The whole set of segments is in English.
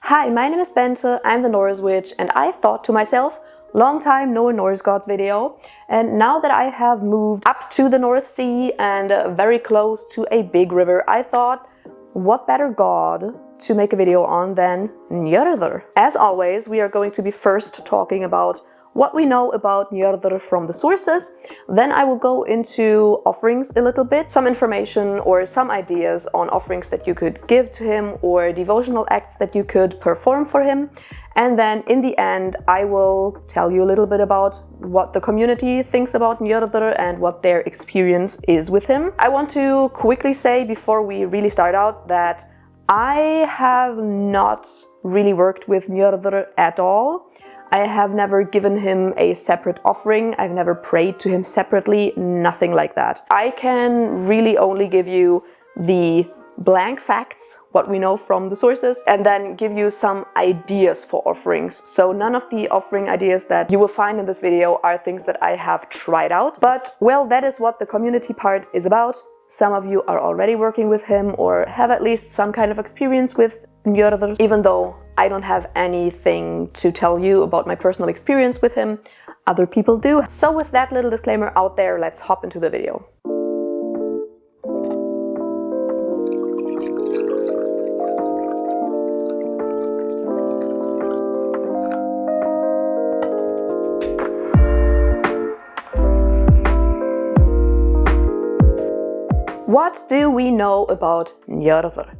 Hi, my name is Bente, I'm the Norse witch, and I thought to myself, long time no Norse Gods video, and now that I have moved up to the North Sea and very close to a big river, I thought, what better god to make a video on than Njörðr? As always, we are going to be first talking about what we know about Njörðr from the sources, then I will go into offerings a little bit, some information or some ideas on offerings that you could give to him or devotional acts that you could perform for him. And then in the end, I will tell you a little bit about what the community thinks about Njörðr and what their experience is with him. I want to quickly say before we really start out that I have not really worked with Njörðr at all. I have never given him a separate offering, I've never prayed to him separately, nothing like that. I can really only give you the blank facts, what we know from the sources, and then give you some ideas for offerings. So none of the offering ideas that you will find in this video are things that I have tried out, but well, that is what the community part is about. Some of you are already working with him or have at least some kind of experience with Njörðr, even though I don't have anything to tell you about my personal experience with him, other people do. So with that little disclaimer out there, let's hop into the video. What do we know about Njörðr?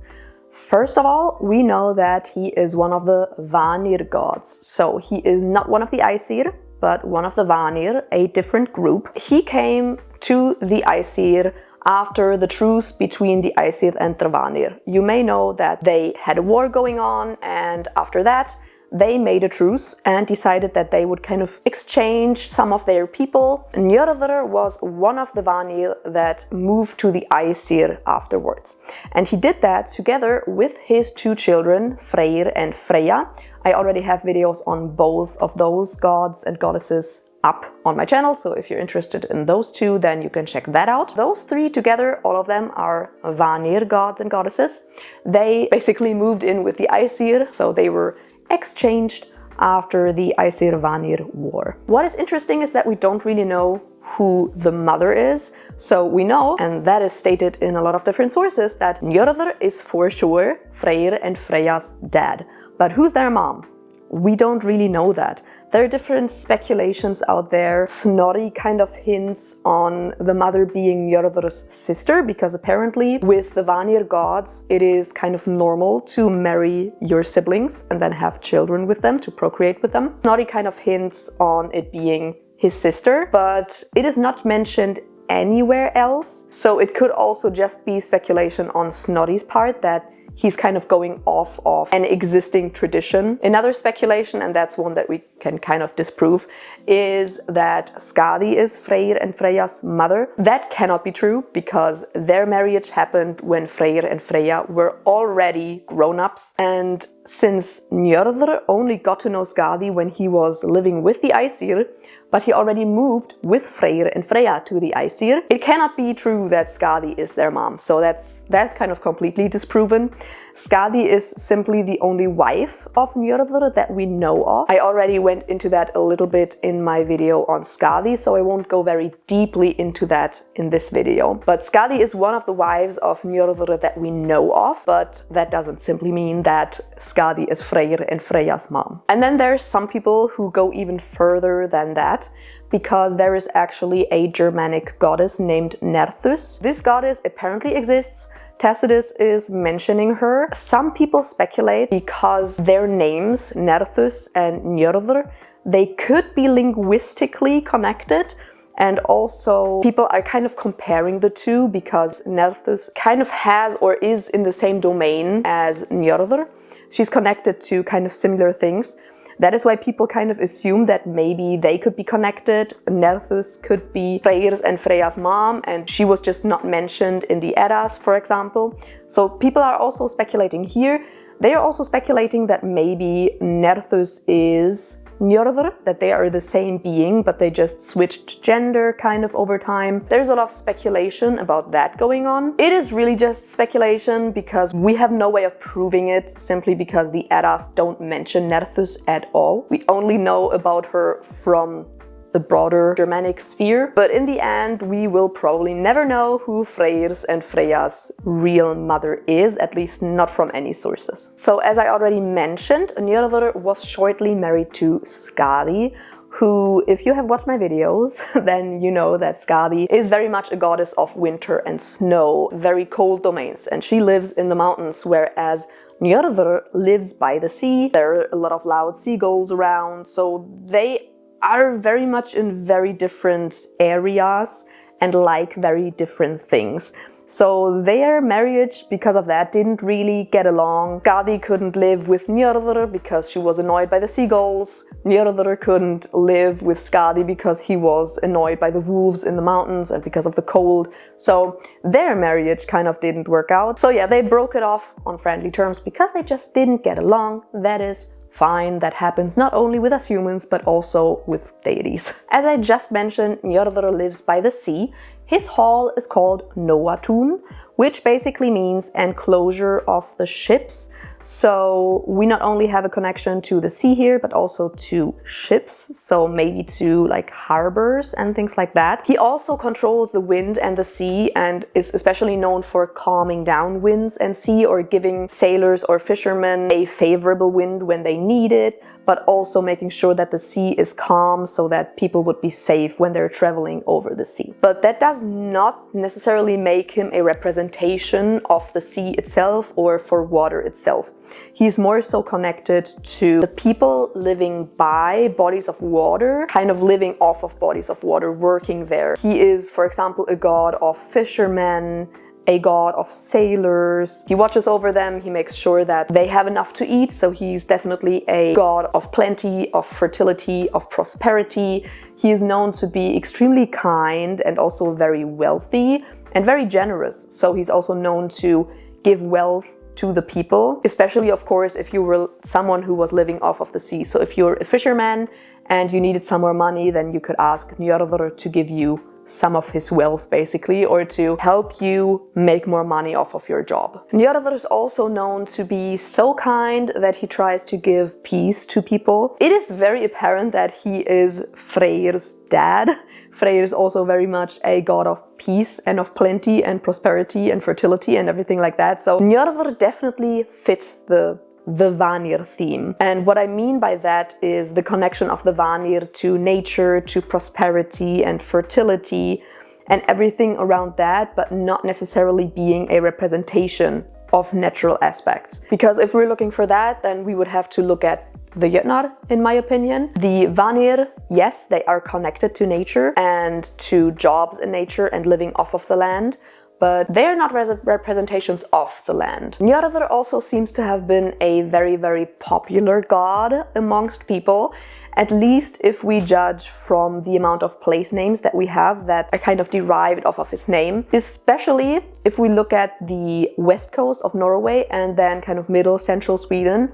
First of all, we know that he is one of the Vanir gods. So he is not one of the Æsir, but one of the Vanir, a different group. He came to the Æsir after the truce between the Æsir and the Vanir. You may know that they had a war going on, and after that they made a truce and decided that they would kind of exchange some of their people. Njörðr was one of the Vanir that moved to the Æsir afterwards. And he did that together with his two children, Freyr and Freyja. I already have videos on both of those gods and goddesses up on my channel, so if you're interested in those two, then you can check that out. Those three together, all of them are Vanir gods and goddesses. They basically moved in with the Æsir, so they were exchanged after the Æsir-Vanir war. What is interesting is that we don't really know who the mother is. So we know, and that is stated in a lot of different sources, that Njörðr is for sure Freyr and Freyja's dad. But who's their mom? We don't really know that. There are different speculations out there. Snorri kind of hints on the mother being Njörðr's sister, because apparently with the Vanir gods it is kind of normal to marry your siblings and then have children with them, to procreate with them. Snorri kind of hints on it being his sister, but it is not mentioned anywhere else. So it could also just be speculation on Snorri's part that he's kind of going off of an existing tradition. Another speculation, and that's one that we can kind of disprove, is that Skadi is Freyr and Freyja's mother. That cannot be true, because their marriage happened when Freyr and Freyja were already grown-ups. And since Njörðr only got to know Skadi when he was living with the Æsir, but he already moved with Freyr and Freyja to the Æsir, it cannot be true that Skadi is their mom. So that's kind of completely disproven. Skadi is simply the only wife of Njörðr that we know of. I already went into that a little bit in my video on Skadi, so I won't go very deeply into that in this video. But Skadi is one of the wives of Njörðr that we know of, but that doesn't simply mean that Skadi is Freyr and Freyja's mom. And then there's some people who go even further than that, because there is actually a Germanic goddess named Njörðr. This goddess apparently exists. Tacitus is mentioning her. Some people speculate because their names, Njörðr and Njörðr, they could be linguistically connected. And also people are kind of comparing the two because Njörðr kind of has or is in the same domain as Njörðr. She's connected to kind of similar things. That is why people kind of assume that maybe they could be connected. Njörðr could be Freyr's and Freyja's mom, and she was just not mentioned in the Eddas, for example. So people are also speculating here. They are also speculating that maybe Njörðr is Njörðr, that they are the same being, but they just switched gender kind of over time. There's a lot of speculation about that going on. It is really just speculation because we have no way of proving it, simply because the Eddas don't mention Njörðr at all. We only know about her from the broader Germanic sphere, but in the end we will probably never know who Freyr's and Freyja's real mother is, at least not from any sources. So as I already mentioned, Njörðr was shortly married to Skadi, who, if you have watched my videos, then you know that Skadi is very much a goddess of winter and snow, very cold domains, and she lives in the mountains, whereas Njörðr lives by the sea. There are a lot of loud seagulls around, so they are very much in very different areas and like very different things. So their marriage, because of that, didn't really get along. Skadi couldn't live with Njörðr because she was annoyed by the seagulls. Njörðr couldn't live with Skadi because he was annoyed by the wolves in the mountains and because of the cold. So their marriage kind of didn't work out. So yeah, they broke it off on friendly terms because they just didn't get along. That is fine, that happens not only with us humans, but also with deities. As I just mentioned, Njörðr lives by the sea. His hall is called Nóatún, which basically means enclosure of the ships. So we not only have a connection to the sea here, but also to ships, so maybe to like harbors and things like that. He also controls the wind and the sea and is especially known for calming down winds and sea, or giving sailors or fishermen a favorable wind when they need it, but also making sure that the sea is calm so that people would be safe when they're traveling over the sea. But that does not necessarily make him a representation of the sea itself or for water itself. He's more so connected to the people living by bodies of water, kind of living off of bodies of water, working there. He is, for example, a god of fishermen, a god of sailors. He watches over them, he makes sure that they have enough to eat, so he's definitely a god of plenty, of fertility, of prosperity. He is known to be extremely kind and also very wealthy and very generous, so he's also known to give wealth to the people, especially of course if you were someone who was living off of the sea. So if you're a fisherman and you needed some more money, then you could ask Njörðr to give you some of his wealth basically, or to help you make more money off of your job. Njörðr is also known to be so kind that he tries to give peace to people. It is very apparent that he is Freyr's dad. Freyr is also very much a god of peace and of plenty and prosperity and fertility and everything like that. So Njörðr definitely fits the Vanir theme. And what I mean by that is the connection of the Vanir to nature, to prosperity and fertility and everything around that, but not necessarily being a representation of natural aspects. Because if we're looking for that, then we would have to look at the Njörðr, in my opinion. The Vanir, yes, they are connected to nature and to jobs in nature and living off of the land, but they are not representations of the land. Njörðr also seems to have been a very, very popular god amongst people, at least if we judge from the amount of place names that we have that are kind of derived off of his name, especially if we look at the west coast of Norway and then kind of middle central Sweden.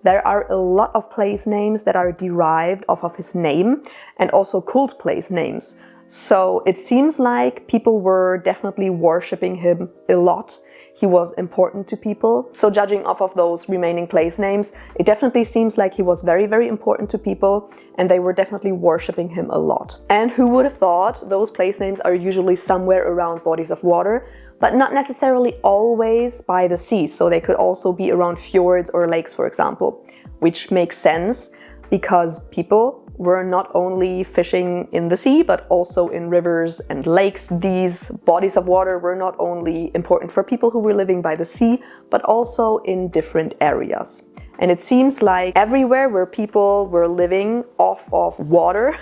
There are a lot of place names that are derived off of his name, and also cult place names. So it seems like people were definitely worshipping him a lot. He was important to people. So judging off of those remaining place names, it definitely seems like he was very, very important to people, and they were definitely worshipping him a lot. And who would have thought those place names are usually somewhere around bodies of water, but not necessarily always by the sea. So they could also be around fjords or lakes, for example, which makes sense because people were not only fishing in the sea, but also in rivers and lakes. These bodies of water were not only important for people who were living by the sea, but also in different areas. And it seems like everywhere where people were living off of water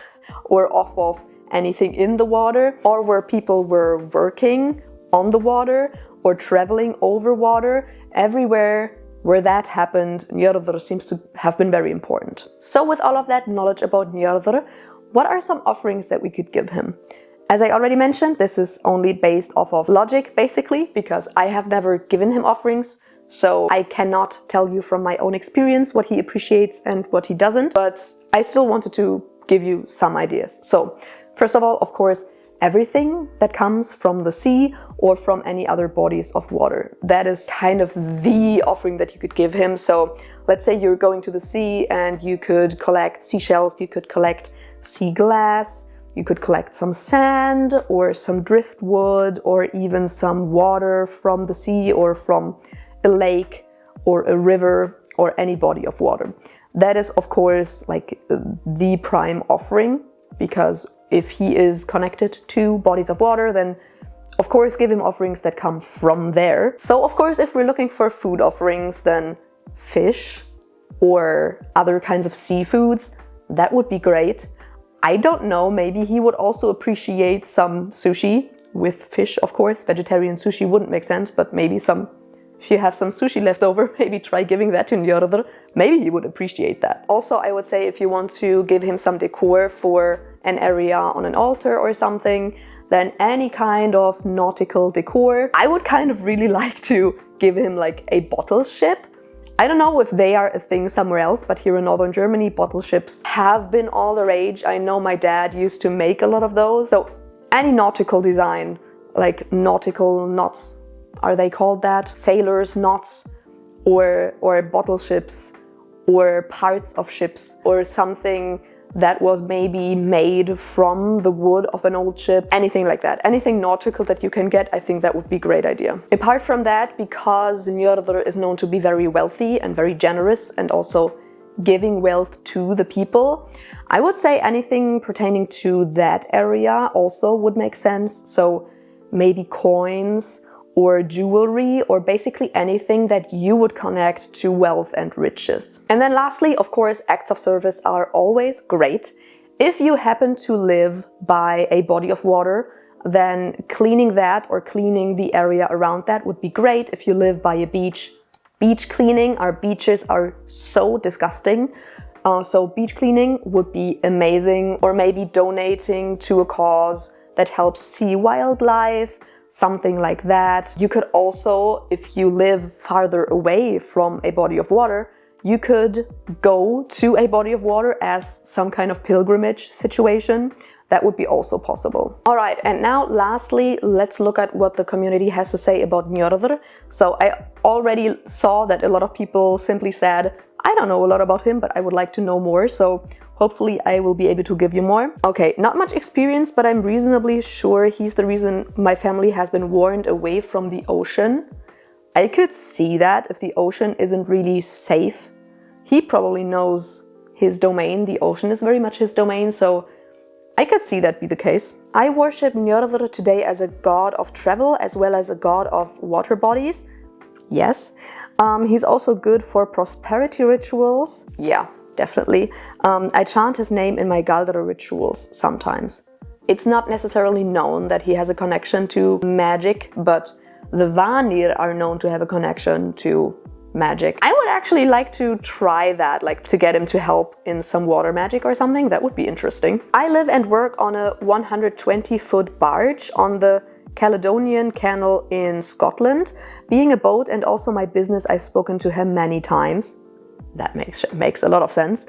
or off of anything in the water, or where people were working on the water or traveling over water, everywhere where that happened, Njörðr seems to have been very important. So with all of that knowledge about Njörðr, what are some offerings that we could give him? As I already mentioned, this is only based off of logic, basically, because I have never given him offerings, so I cannot tell you from my own experience what he appreciates and what he doesn't. But I still wanted to give you some ideas. So, first of all, of course, everything that comes from the sea or from any other bodies of water. That is kind of the offering that you could give him. So let's say you're going to the sea and you could collect seashells, you could collect sea glass, you could collect some sand or some driftwood or even some water from the sea or from a lake or a river or any body of water. That is, of course, like the prime offering, because if he is connected to bodies of water, then of course give him offerings that come from there. So of course, if we're looking for food offerings, then fish or other kinds of seafoods, that would be great. I don't know, maybe he would also appreciate some sushi with fish, of course. Vegetarian sushi wouldn't make sense, but maybe if you have some sushi left over, maybe try giving that to Njörðr. Maybe he would appreciate that. Also, I would say if you want to give him some decor for an area on an altar or something, then any kind of nautical decor. I would kind of really like to give him like a bottle ship. I don't know if they are a thing somewhere else, but here in northern Germany, bottle ships have been all the rage. I know my dad used to make a lot of those. So any nautical design, like nautical knots, are they called that? Sailors' knots, or bottle ships, or parts of ships, or something that was maybe made from the wood of an old ship, anything like that. Anything nautical that you can get, I think that would be a great idea. Apart from that, because Njörðr is known to be very wealthy and very generous and also giving wealth to the people, I would say anything pertaining to that area also would make sense. So maybe coins or jewelry, or basically anything that you would connect to wealth and riches. And then lastly, of course, acts of service are always great. If you happen to live by a body of water, then cleaning that or cleaning the area around that would be great. If you live by a beach, beach cleaning, our beaches are so disgusting. So beach cleaning would be amazing, or maybe donating to a cause that helps sea wildlife, something like that. You could also, if you live farther away from a body of water, you could go to a body of water as some kind of pilgrimage situation. That would be also possible. All right, and now lastly, let's look at what the community has to say about Njörðr. So I already saw that a lot of people simply said, I don't know a lot about him, but I would like to know more. So hopefully I will be able to give you more. Okay, not much experience, but I'm reasonably sure he's the reason my family has been warned away from the ocean. I could see that if the ocean isn't really safe. He probably knows his domain. The ocean is very much his domain, so I could see that be the case. I worship Njörðr today as a god of travel as well as a god of water bodies. Yes. He's also good for prosperity rituals. Yeah, definitely. I chant his name in my Njörðr rituals sometimes. It's not necessarily known that he has a connection to magic, but the Vanir are known to have a connection to magic. I would actually like to try that, like to get him to help in some water magic or something. That would be interesting. I live and work on a 120-foot barge on the Caledonian Canal in Scotland. Being a boat and also my business, I've spoken to him many times. That makes a lot of sense.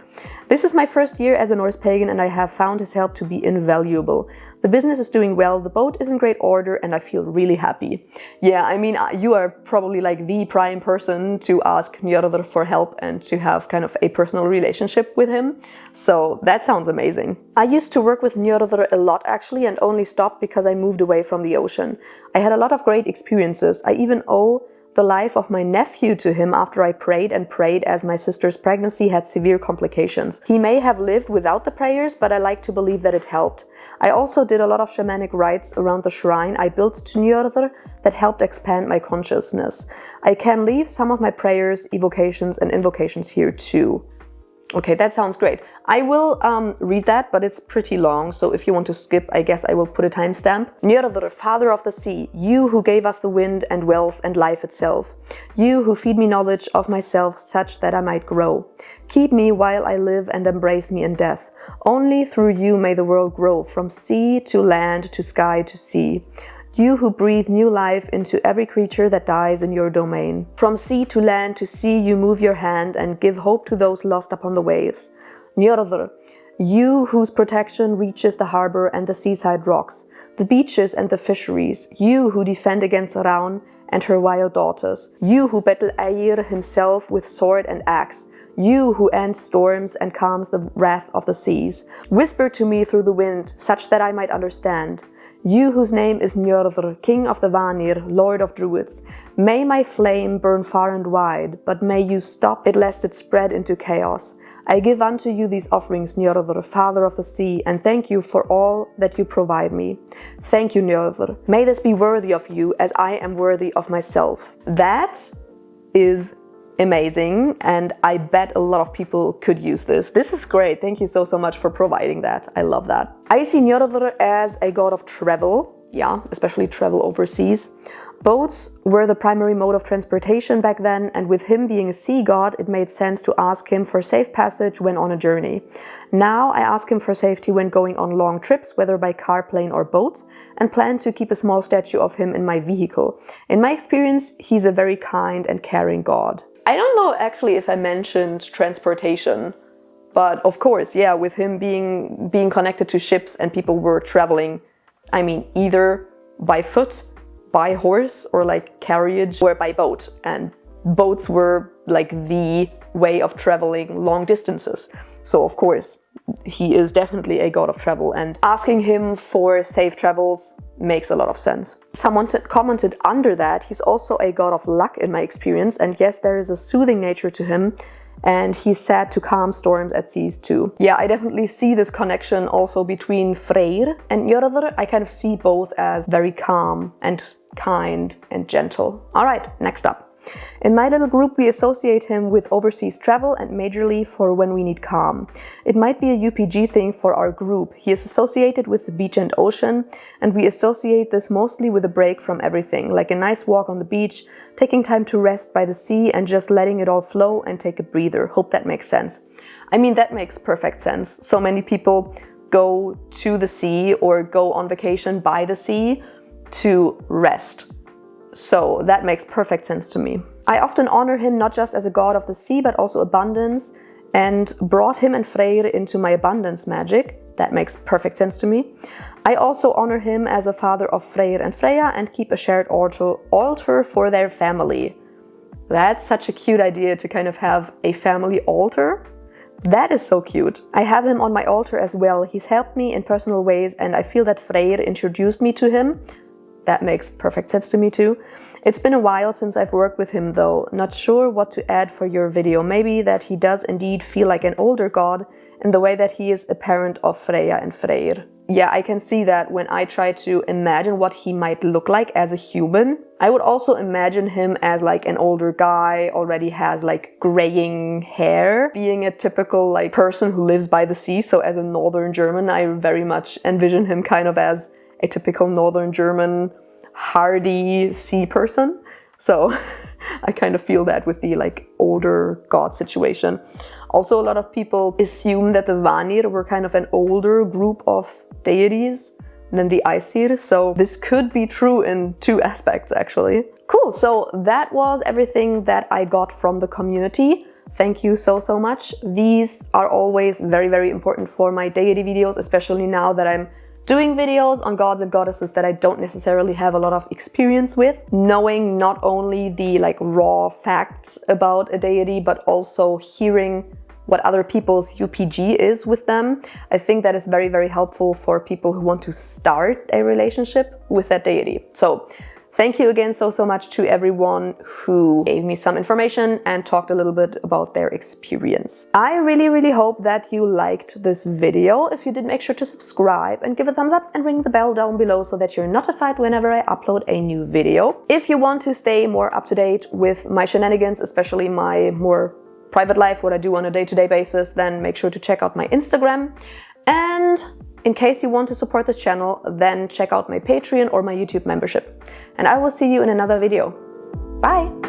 This is my first year as a Norse pagan and I have found his help to be invaluable. The business is doing well, the boat is in great order and I feel really happy. Yeah, I mean, you are probably like the prime person to ask Njörðr for help and to have kind of a personal relationship with him. So that sounds amazing. I used to work with Njörðr a lot actually and only stopped because I moved away from the ocean. I had a lot of great experiences. I even owe the life of my nephew to him after I prayed and prayed as my sister's pregnancy had severe complications. He may have lived without the prayers, but I like to believe that it helped. I also did a lot of shamanic rites around the shrine I built to Njörðr that helped expand my consciousness. I can leave some of my prayers, evocations and invocations here too. Okay, that sounds great. I will read that, but it's pretty long, so if you want to skip, I guess I will put a timestamp. Njörðr, father of the sea, you who gave us the wind and wealth and life itself. You who feed me knowledge of myself such that I might grow. Keep me while I live and embrace me in death. Only through you may the world grow, from sea to land to sky to sea. You who breathe new life into every creature that dies in your domain. From sea to land to sea you move your hand and give hope to those lost upon the waves. Njörðr, you whose protection reaches the harbor and the seaside rocks, the beaches and the fisheries, you who defend against Rán and her wild daughters, you who battle Ægir himself with sword and axe, you who ends storms and calms the wrath of the seas. Whisper to me through the wind, such that I might understand. You whose name is Njörðr, king of the Vanir, lord of druids. May my flame burn far and wide, but may you stop it lest it spread into chaos. I give unto you these offerings, Njörðr, father of the sea, and thank you for all that you provide me. Thank you, Njörðr. May this be worthy of you as I am worthy of myself. That is amazing, and I bet a lot of people could use this. This is great. Thank you so much for providing that. I love that. I see Njörðr as a god of travel, especially travel overseas. Boats were the primary mode of transportation back then, and with him being a sea god, it made sense to ask him for safe passage when on a journey. Now I ask him for safety when going on long trips, whether by car, plane or boat, and plan to keep a small statue of him in my vehicle. In my experience, he's a very kind and caring god. I don't know actually if I mentioned transportation, but of course, with him being connected to ships and people were traveling, I mean, either by foot, by horse, or like carriage, or by boat. And boats were like the way of traveling long distances. So of course, he is definitely a god of travel, and asking him for safe travels makes a lot of sense. Someone commented under that he's also a god of luck in my experience, and yes, there is a soothing nature to him, and he's said to calm storms at seas too. Yeah, I definitely see this connection also between Freyr and Njörðr. I kind of see both as very calm and kind and gentle. All right, next up. In my little group, we associate him with overseas travel and majorly for when we need calm. It might be a UPG thing for our group. He is associated with the beach and ocean, and we associate this mostly with a break from everything, like a nice walk on the beach, taking time to rest by the sea and just letting it all flow and take a breather. Hope that makes sense. I mean, that makes perfect sense. So many people go to the sea or go on vacation by the sea to rest. So that makes perfect sense to me. I often honor him not just as a god of the sea, but also abundance, and brought him and Freyr into my abundance magic. That makes perfect sense to me. I also honor him as a father of Freyr and Freya and keep a shared altar for their family. That's such a cute idea to kind of have a family altar. That is so cute. I have him on my altar as well. He's helped me in personal ways, and I feel that Freyr introduced me to him. That makes perfect sense to me too. It's been a while since I've worked with him though. Not sure what to add for your video. Maybe that he does indeed feel like an older god in the way that he is a parent of Freya and Freyr. Yeah, I can see that when I try to imagine what he might look like as a human. I would also imagine him as like an older guy, already has like graying hair, being a typical like person who lives by the sea. So as a Northern German, I very much envision him kind of as a typical Northern German hardy sea person. So I kind of feel that with the like older god situation. Also, a lot of people assume that the Vanir were kind of an older group of deities than the Æsir. So this could be true in two aspects actually. Cool, so that was everything that I got from the community. Thank you so much. These are always very important for my deity videos, especially now that I'm doing videos on gods and goddesses that I don't necessarily have a lot of experience with. Knowing not only the like raw facts about a deity, but also hearing what other people's UPG is with them. I think that is very helpful for people who want to start a relationship with that deity. So thank you again so much to everyone who gave me some information and talked a little bit about their experience. I really hope that you liked this video. If you did, make sure to subscribe and give a thumbs up and ring the bell down below so that you're notified whenever I upload a new video. If you want to stay more up to date with my shenanigans, especially my more private life, what I do on a day-to-day basis, then make sure to check out my Instagram. And in case you want to support this channel, then check out my Patreon or my YouTube membership. And I will see you in another video. Bye!